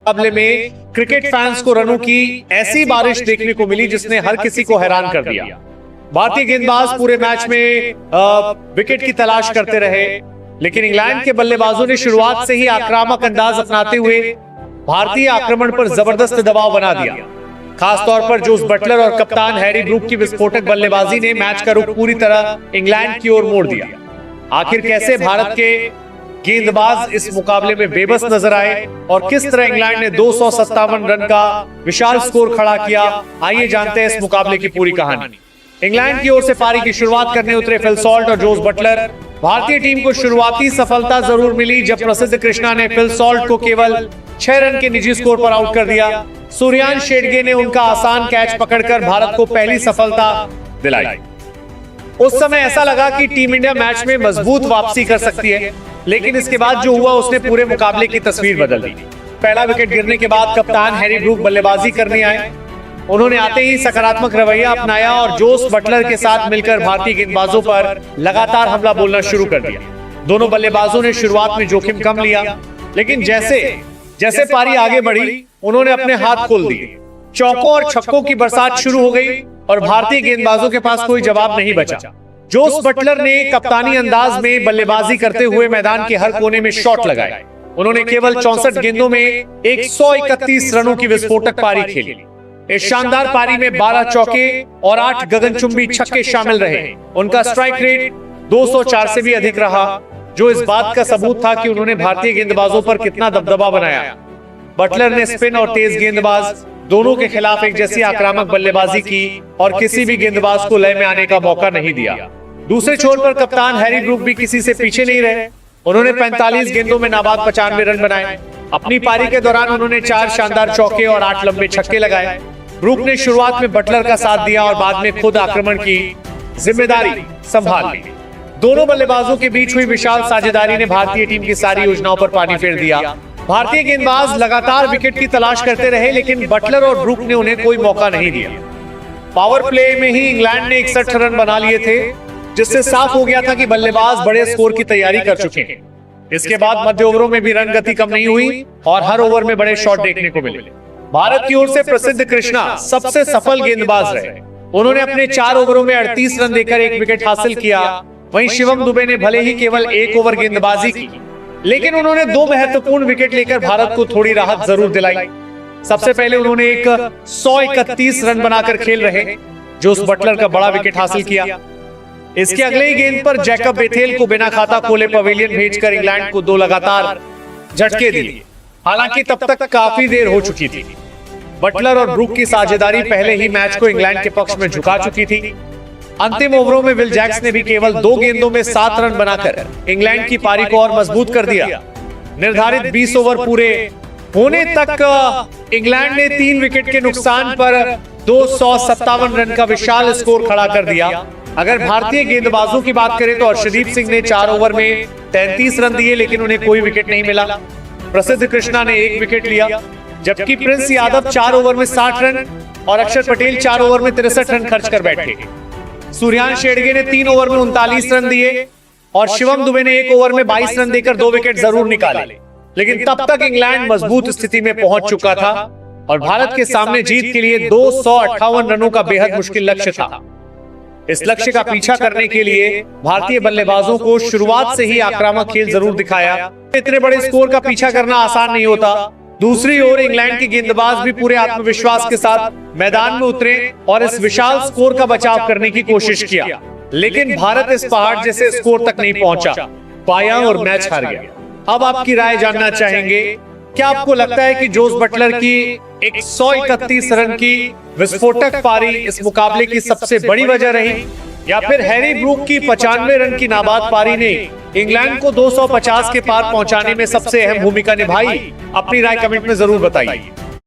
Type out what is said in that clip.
मुकाबले में cricket fans को रनों की ऐसी बारिश देखने को मिली जिसने हर किसी को हैरान कर दिया। भारतीय गेंदबाज पूरे मैच में विकेट की तलाश करते रहे, लेकिन इंग्लैंड के बल्लेबाजों ने शुरुआत से ही आक्रामक अंदाज अपनाते हुए भारतीय आक्रमण पर जबरदस्त दबाव बना दिया। खासतौर पर जोस बटलर और कप्तान हैरी ब्रूक की विस्फोटक बल्लेबाजी ने मैच का रुख पूरी तरह इंग्लैंड की ओर मोड़ दिया। आखिर कैसे भारत के गेंदबाज इस मुकाबले में बेबस नजर आए और किस तरह इंग्लैंड ने 257 रन का विशाल स्कोर खड़ा किया, आइए जानते हैं इस मुकाबले की पूरी कहानी। इंग्लैंड की ओर से पारी की शुरुआत करने उतरे फिल सॉल्ट और जोस बटलर। भारतीय टीम को शुरुआती सफलता जरूर मिली जब प्रसिद्ध कृष्णा ने फिल सॉल्ट को केवल 6 रन के निजी स्कोर पर आउट कर दिया। सूर्यांश शेडगे ने उनका आसान कैच पकड़कर भारत को पहली सफलता दिलाई। उस समय ऐसा लगा कि टीम इंडिया मैच में मजबूत वापसी कर सकती है, लेकिन इसके बाद जो हुआ उसने पूरे मुकाबले की तस्वीर बदल दी। पहला विकेट गिरने के बाद कप्तान हैरी ब्रूक बल्लेबाजी करने आए। उन्होंने आते ही सकारात्मक रवैया अपनाया और जोस बटलर के साथ मिलकर भारतीय गेंदबाजों पर लगातार हमला बोलना शुरू कर दिया। दोनों बल्लेबाजों ने शुरुआत में जोखिम कम लिया, लेकिन जैसे जैसे पारी आगे बढ़ी उन्होंने अपने हाथ खोल दिए। चौकों और छक्कों की बरसात शुरू हो गई और भारतीय गेंदबाजों के पास कोई जवाब नहीं बचा। जोस बटलर ने कप्तानी अंदाज में बल्लेबाजी करते हुए मैदान के हर कोने में शॉट लगाए। उन्होंने केवल 64 गेंदों में 131 रनों की विस्फोटक पारी खेली। इस शानदार पारी में 12 चौके और 8 गगनचुंबी छक्के शामिल रहे। उनका स्ट्राइक रेट 204 से भी अधिक रहा, जो इस बात का सबूत था कि उन्होंने भारतीय गेंदबाजों पर कितना दबदबा बनाया। बटलर ने स्पिन और तेज गेंदबाज दोनों के खिलाफ एक जैसी आक्रामक बल्लेबाजी की और किसी भी गेंदबाज को लय में आने का मौका नहीं दिया। दूसरे छोर पर कप्तान हैरी ब्रूक भी किसी से पीछे नहीं रहे। उन्होंने 45 गेंदों में नाबाद 95 रन बनाए। अपनी पारी के दौरान उन्होंने 4 शानदार चौके और 8 लंबे छक्के लगाए। ब्रूक ने शुरुआत में बटलर का साथ दिया और बाद में खुद आक्रमण की जिम्मेदारी संभाल ली। दोनों बल्लेबाजों के बीच हुई विशाल साझेदारी ने भारतीय टीम की सारी योजनाओं पर पानी फेर दिया। भारतीय गेंदबाज लगातार विकेट की तलाश करते रहे, लेकिन बटलर और ब्रूक ने उन्हें कोई मौका नहीं दिया। पावर प्ले में ही इंग्लैंड ने 61 रन बना लिए थे, जिससे साफ हो गया था कि बल्लेबाज बड़े स्कोर की तैयारी कर चुके हैं। इसके बाद मध्य ओवरों में भी रन गति कम नहीं हुई और हर ओवर में बड़े शॉट देखने को मिले। भारत की ओर से प्रसिद्ध कृष्णा सबसे सफल गेंदबाज रहे। उन्होंने अपने 4 ओवरों में 38 रन देकर 1 विकेट हासिल किया। वहीं शिवम दुबे ने भले ही केवल 1 ओवर गेंदबाजी की, लेकिन उन्होंने 2 महत्वपूर्ण विकेट लेकर भारत को थोड़ी राहत जरूर दिलाई। सबसे पहले उन्होंने एक 131 रन बनाकर खेल रहे जोस बटलर का बड़ा विकेट हासिल किया। इसके अगले ही गेंद पर जैकब बेथेल को बिना खाता खोले पवेलियन भेजकर इंग्लैंड को 2 लगातार झटके दिए। हालांकि तब तक काफी देर हो चुकी थी। बटलर और ब्रूक की साझेदारी पहले ही मैच को इंग्लैंड के पक्ष में झुका चुकी थी। अंतिम ओवरों में विल जैक्स ने भी केवल 2 गेंदों में 7 रन बनाकर इंग्लैंड की पारी को और मजबूत कर दिया। निर्धारित 20 ओवर पूरे होने तक इंग्लैंड ने 3 विकेट के नुकसान पर 257 रन का विशाल स्कोर खड़ा कर दिया। अगर भारतीय गेंदबाजों की बात करें तो अर्शदीप सिंह ने 4 ओवर में 33 रन दिए, लेकिन उन्हें कोई विकेट नहीं मिला। प्रसिद्ध कृष्णा ने 1 विकेट लिया, जबकि प्रिंस यादव 4 ओवर में 60 रन और अक्षर पटेल 4 ओवर में 63 रन खर्च कर बैठे। सूर्यांश शेडगे ने 3 ओवर में 39 रन दिए और शिवम दुबे ने 1 ओवर में 22 रन देकर 2 विकेट जरूर निकाले, लेकिन तब तक इंग्लैंड मजबूत स्थिति में पहुंच चुका था और भारत के सामने जीत के लिए 258 रनों का बेहद मुश्किल लक्ष्य था। इस लक्ष्य का पीछा करने के लिए भारतीय बल्लेबाजों को शुरुआत से ही आक्रामक खेल जरूर दिखाया। इतने बड़े स्कोर का पीछा करना आसान नहीं होता। दूसरी ओर इंग्लैंड के गेंदबाज भी पूरे आत्मविश्वास के साथ मैदान में उतरे और इस विशाल स्कोर का बचाव करने की कोशिश किया, लेकिन भारत इस पहाड़ जैसे स्कोर तक नहीं पहुंचा पाया और मैच हार गया। अब आपकी राय जानना चाहेंगे, क्या आपको लगता है कि जोस बटलर की 131 रन की विस्फोटक पारी इस मुकाबले की सबसे बड़ी वजह रही, या फिर हैरी ब्रूक की 95 रन की नाबाद पारी ने इंग्लैंड को 250 के पार पहुंचाने में सबसे अहम भूमिका निभाई? अपनी राय कमेंट में जरूर बताइए।